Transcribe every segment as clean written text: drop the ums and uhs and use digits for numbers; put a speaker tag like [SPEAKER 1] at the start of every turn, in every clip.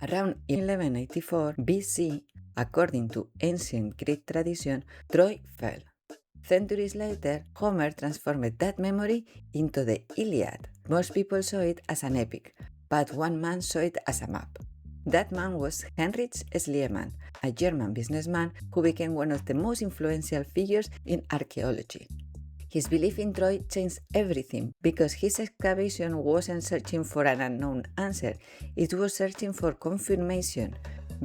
[SPEAKER 1] Around 1184 BC, according to ancient Greek tradition, Troy fell. Centuries later, Homer transformed that memory into the Iliad. Most people saw it as an epic, but one man saw it as a map. That man was Heinrich Schliemann, a German businessman who became one of the most influential figures in archaeology. His belief in Troy changed everything because his excavation wasn't searching for an unknown answer, it was searching for confirmation.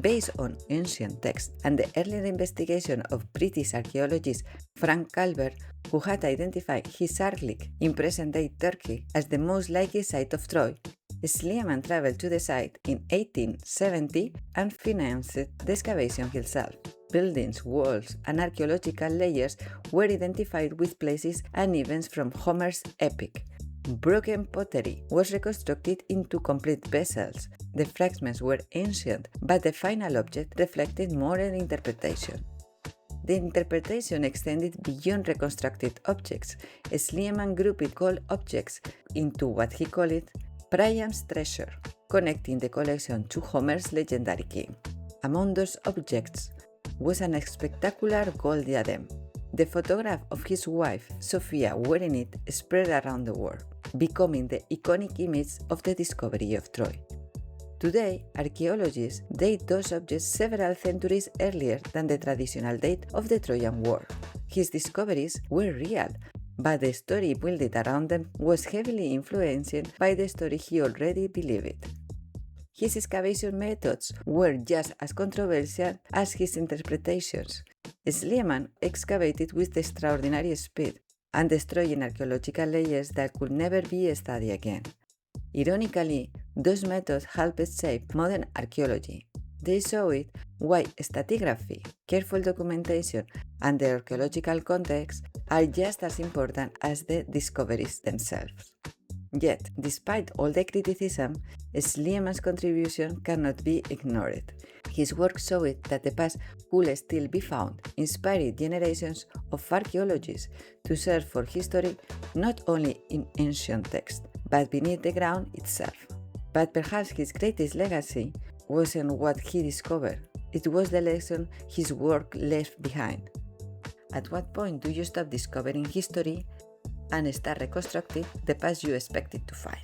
[SPEAKER 1] Based on ancient texts and the earlier investigation of British archaeologist Frank Calvert, who had identified Hisarlik in present-day Turkey as the most likely site of Troy, Schliemann traveled to the site in 1870 and financed the excavation himself. Buildings, walls, and archaeological layers were identified with places and events from Homer's epic. Broken pottery was reconstructed into complete vessels. The fragments were ancient, but the final object reflected modern interpretation. The interpretation extended beyond reconstructed objects. Schliemann grouped all objects into what he called Priam's treasure, connecting the collection to Homer's legendary king. Among those objects was an spectacular gold diadem. The photograph of his wife, Sophia, wearing it spread around the world, becoming the iconic image of the discovery of Troy. Today, archaeologists date those objects several centuries earlier than the traditional date of the Trojan War. His discoveries were real, but the story built around them was heavily influenced by the story he already believed. His excavation methods were just as controversial as his interpretations. Schliemann excavated with extraordinary speed and destroying archaeological layers that could never be studied again. Ironically, those methods helped shape modern archaeology. They showed why stratigraphy, careful documentation, and the archaeological context are just as important as the discoveries themselves. Yet, despite all the criticism, Schliemann's contribution cannot be ignored. His work showed that the past could still be found, inspiring generations of archaeologists to search for history not only in ancient texts, but beneath the ground itself. But perhaps his greatest legacy wasn't what he discovered, it was the lesson his work left behind. At what point do you stop discovering history and start reconstructing the past you expected to find?